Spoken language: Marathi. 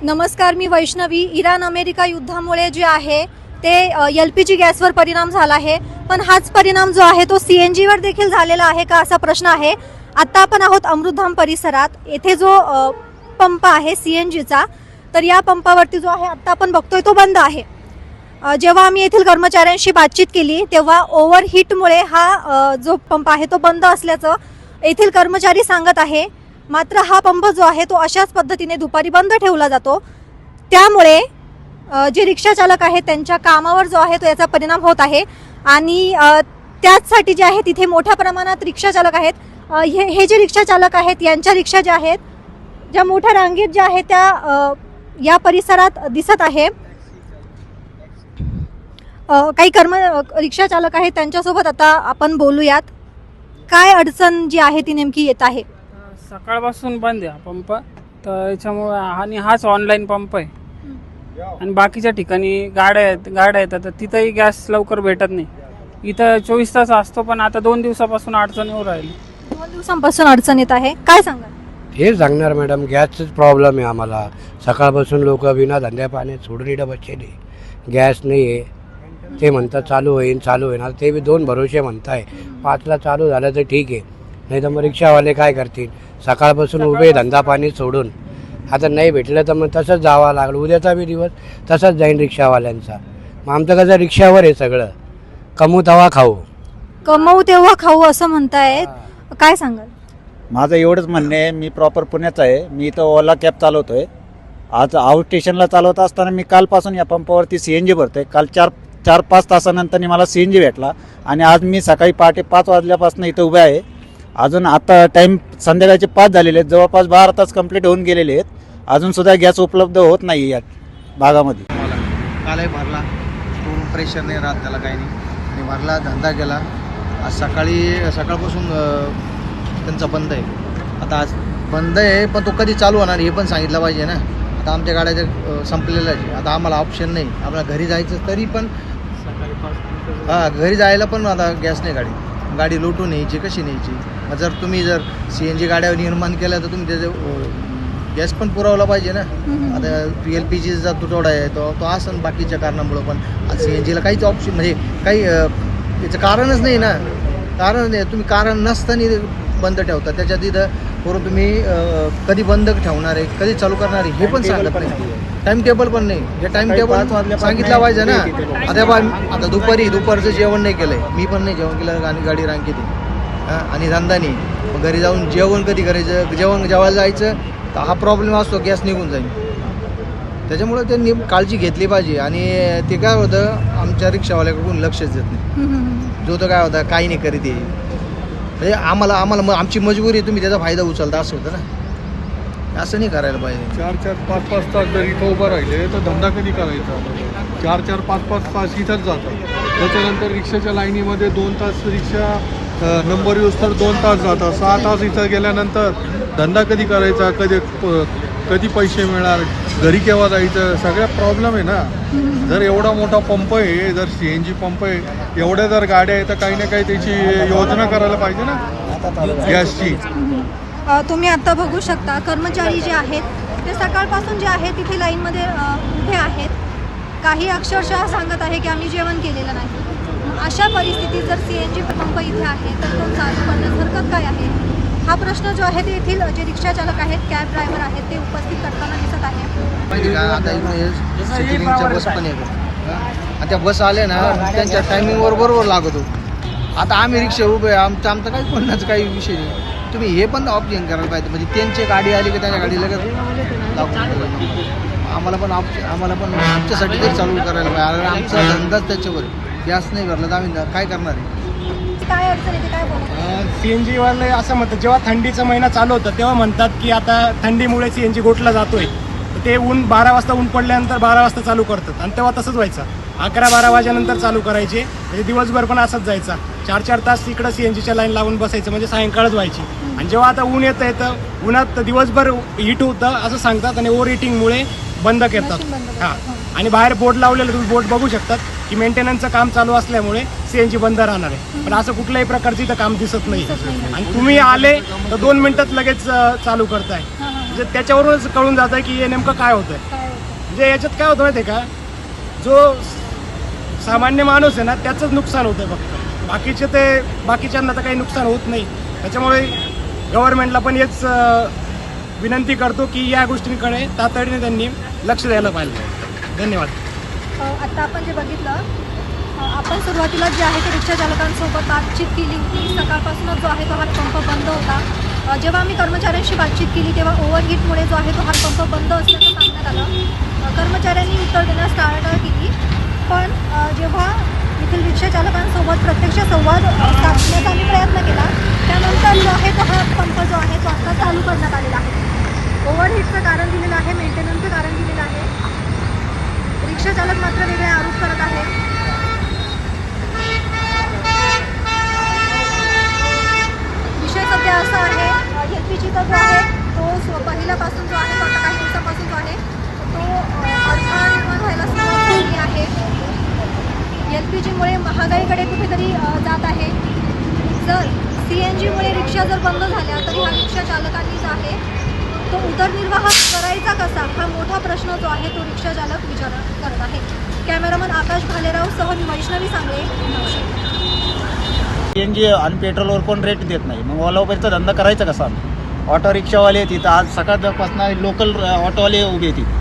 नमस्कार, मी वैष्णवी. इराण अमेरिका युद्धामुळे जे आहे ते LPG गॅसवर परिणाम झाला आहे, पण हाच परिणाम जो आहे तो CNG वर देखील झालेला आहे का असा प्रश्न आहे. आता आपण आहोत अमृतधाम परिसरात. येथे जो पंप आहे CNGचा, तर या पंपावरती जो आहे आता आपण बघतोय तो बंद आहे. जेव्हा आम्ही येथील कर्मचाऱ्यांशी बातचीत केली तेव्हा ओव्हरहीटमुळे हा जो पंप आहे तो बंद असल्याचं येथील कर्मचारी सांगत आहे. मात्र हा पंप जो आहे तो अशाच पद्धतीने दुपारी बंद ठेवला जातो, त्यामुळे जे रिक्षा चालक आहेत त्यांच्या कामावर जो आहे तो याचा परिणाम होत आहे. आणि त्याचसाठी जे आहे तिथे मोठ्या प्रमाणात रिक्षा चालक आहेत. हे जे रिक्षा चालक आहेत यांच्या रिक्षा ज्या आहेत, ज्या मोठ्या रांगेत ज्या आहेत त्या या परिसरात दिसत आहे. काही रिक्षा चालक आहेत त्यांच्यासोबत आता आपण बोलूयात. काय अडचण जी आहे ती नेमकी येत आहे? सकाळपासून बंद आहे पंप, तर याच्यामुळे आणि हाच ऑनलाईन पंप आहे. आणि बाकीच्या ठिकाणी गाड्या येतात तर तिथंही गॅस लवकर भेटत नाही. इथं 24 तास असतो, पण आता 2 दिवसापासून अडचण येऊ राहिली. 2 दिवसांपासून अडचण येत आहे. काय सांगा? हे सांगणार मॅडम, गॅसचाच प्रॉब्लेम आहे आम्हाला. सकाळपासून लोक बिना धंद्या पाण्यात सोडून इथं बसलेले. गॅस नाही आहे, ते म्हणतात चालू होईल आता ते बी 2 भरोसे म्हणताय. 5ला चालू झालं तर ठीक आहे, नाही तर मग रिक्षावाले काय करतील? सकाळपासून उभे धंदा पाणी सोडून आता नाही भेटलं तर मग तसंच जावं लागलं. उद्याचा बी दिवस तसंच जाईन रिक्षावाल्यांचा. मग आमचं कसं रिक्षावर आहे सगळं, कमवू तेव्हा खाऊ असं म्हणतायत. काय सांगाल? माझं एवढंच म्हणणं आहे, मी प्रॉपर पुण्याचा आहे. मी इथं ओला कॅब चालवतोय. आज आउट स्टेशनला चालवत असताना मी कालपासून या पंपावरती CNG भरतोय. काल 4-5 तासानंतर मला CNG भेटला आणि आज मी सकाळी पहाटे 5 वाजल्यापासून इथं उभे आहे. अजून आता टाईम संध्याकाळचे 5 झालेले आहेत. जवळपास 12 तास कंप्लीट होऊन गेलेले आहेत. अजूनसुद्धा गॅस उपलब्ध होत नाही या भागामध्ये. कालही भरला, पूर्ण प्रेशर नाही राहत त्याला, काही नाही. आणि भरला, धंदा केला. आज सकाळपासून त्यांचा बंद आहे. आता आज बंद आहे, पण तो कधी चालू होणार हे पण सांगितलं पाहिजे ना. आता आमच्या गाड्या संपलेल्या आहे. आता आम्हाला ऑप्शन नाही. आपल्याला घरी जायचं तरी पण घरी जायला पण आता गॅस नाही. गाडी लोटून न्यायची, कशी न्यायची? मग जर तुम्ही CNG गाड्या निर्माण केल्या तर तुम्ही त्याचे गॅस पण पुरवला पाहिजे ना. आता LPGचा तुटवडा आहे तो असं बाकीच्या कारणामुळं, पण CNGला काहीच ऑप्शन म्हणजे काही याचं कारणच नाही ना. कारण नाही, तुम्ही कारण नसताना बंद ठेवता. त्याच्यात इथं करून तुम्ही कधी बंद ठेवणार आहे, कधी चालू करणार आहे हे पण सांगत नाही. टाइम टेबल पण नाही. हे टाइम टेबल सांगितलं पाहिजे ना. आता दुपारचं जेवण नाही केलंय, मी पण नाही जेवण केलं आणि गाडी रांगेत आहे आणि धंदा नाही. मग घरी जाऊन जेवण कधी करायचं? जेवायला जायचं तर हा प्रॉब्लेम असतो, गॅस निघून जाईल. त्याच्यामुळे त्यांनी काळजी घेतली पाहिजे. आणि ते काय होतं, आमच्या रिक्षावाल्याकडून लक्षच देत नाही. जो तो काय होता, काही नाही करीत आहे. म्हणजे आम्हाला मग आमची मजबुरी, तुम्ही त्याचा फायदा उचलता असं होतं ना. असं नाही करायला पाहिजे. 4-5 तास जर इथं उभं राहिले तर धंदा कधी करायचा? 4-5 तास इथंच जातात. त्याच्यानंतर रिक्षाच्या लाईनीमध्ये 2 तास रिक्षा नंबर यूज तर 2 तास जातात. 6 तास इथं गेल्यानंतर धंदा कधी करायचा? कधी पैसे मिळणार? घरी केव्हा जायचं? सगळ्या प्रॉब्लेम आहे ना. जर एवढा मोठा पंप आहे, जर CNG पंप आहे, एवढ्या जर गाड्या आहे तर काही ना काही त्याची योजना करायला पाहिजे ना गॅसची. तुम्ही आता बघू शकता कर्मचारी जे आहेत ते सकाळपासून जे आहे तिथे लाईनमध्ये उभे आहेत. काही अक्षरशः सांगत आहे की आम्ही जेवण केलेलं नाही. अशा परिस्थितीत जर CNG पंप इथे आहे तर तो चालू करण्यास हरकत काय आहे? हा प्रश्न जो आहे ते येथील जे रिक्षा चालक आहेत, कॅब ड्रायव्हर आहेत, ते उपस्थित करताना दिसत आहे. माहिती का, आता इकडे बस पण येतो आणि त्या बस आल्या ना त्यांच्या टायमिंगवर बरोबर लागतो. आता आम्ही रिक्षा उभे, आमचं काही कोणाचं काही विषय नाही. तुम्ही हे पण ऑप्शन करायला पाहिजे. म्हणजे त्यांची गाडी आली की त्यांच्या गाडी लगेच आम्हाला पण आमच्यासाठी तरी चालू करायला पाहिजे. आमचा धंदाच त्याच्यावर. गॅस नाही भरला तर आम्ही काय करणार आहे? काय अडचण येते, काय बोलतो? CNGवाले असं म्हणतात, जेव्हा थंडीचा महिना चालू होतं तेव्हा म्हणतात की आता थंडीमुळे CNG गोठला जातोय. ते 12 वाजता ऊन पडल्यानंतर 12 वाजता चालू करतात. आणि तेव्हा तसंच व्हायचं, 11-12 वाजेनंतर चालू करायचे. म्हणजे दिवसभर पण असंच जायचा. 4-4 तास इकडं CNGच्या लाईन लावून बसायचं, म्हणजे सायंकाळच व्हायची. आणि जेव्हा आता ऊन येतं उन्हात दिवसभर हीट होतं असं सांगतात आणि ओव्हर हिटिंगमुळे बंद करतात. हां, आणि बाहेर बोर्ड लावलेलं तुम्ही बोर्ड बघू शकतात की मेंटेनन्सचं काम चालू असल्यामुळे CNG बंद राहणार आहे. पण असं कुठल्याही प्रकारचं इथं काम दिसत नाही. आणि तुम्ही आले तर 2 मिनिटात लगेच चालू करताय. म्हणजे त्याच्यावरूनच कळून जात आहे की हे नेमकं काय होतंय. म्हणजे याच्यात काय होतं माहिती आहे का, जो सामान्य माणूस आहे ना त्याचंच नुकसान होतं फक्त, बाकीच्यांना तर काही नुकसान होत नाही. त्याच्यामुळे गव्हर्नमेंटला पण हेच विनंती करतो की या गोष्टींकडे तातडीने त्यांनी लक्ष द्यायला पाहिजे. धन्यवाद. आता आपण जे बघितलं, आपण सुरुवातीला जे आहे ते रिक्षा चालकांसोबत बातचीत केली होती. सकाळपासूनच जो आहे तो हातपंप बंद होता. जेव्हा आम्ही कर्मचाऱ्यांशी बातचीत केली तेव्हा ओव्हरहीटमुळे जो आहे तो हातपंप बंद असल्याचं सांगण्यात आलं. कर्मचाऱ्यांनी उत्तर देण्यास टाळाटाळ केली, पण जेव्हा येथील रिक्षा चालकांसोबत प्रत्यक्ष संवाद साधण्याचा आम्ही प्रयत्न केला, त्यानंतर जो आहे तो हा पंप जो आहे तो आता चालू करण्यात आलेला आहे. ओव्हरहीटचं कारण दिलेलं आहे, मेंटेनन्सचं कारण दिलेलं आहे. रिक्षा चालक मात्र वेगळे आरोप करत आहेत. विषय सध्या असा आहे, LPGचा जो आहे तो पहिल्यापासून जो आहे तो आता काही दिवसापासून जो आहे तो अडथळा निर्माण व्हायला सुरुवात झाली आहे. LPGमुळे महागाईकडे कुठेतरी जात आहे. जर CNGमुळे रिक्षा जर बंद झाल्या तरी हा रिक्षा चालकांनी जो आहे तो उदरनिर्वाह करायचा कसा, हा मोठा प्रश्न जो आहे तो रिक्षा चालक विचार करत आहे. कॅमेरामन आकाश भालेराव सह मी वैष्णवी सांगले, नाशिक. CNG आणि पेट्रोलवर कोण रेट देत नाही, मग ओला उबेरचा धंदा करायचा कसा? ऑटो रिक्षावाले तिथं आज सकाळपासून लोकल ऑटोवाले उभे आहेत.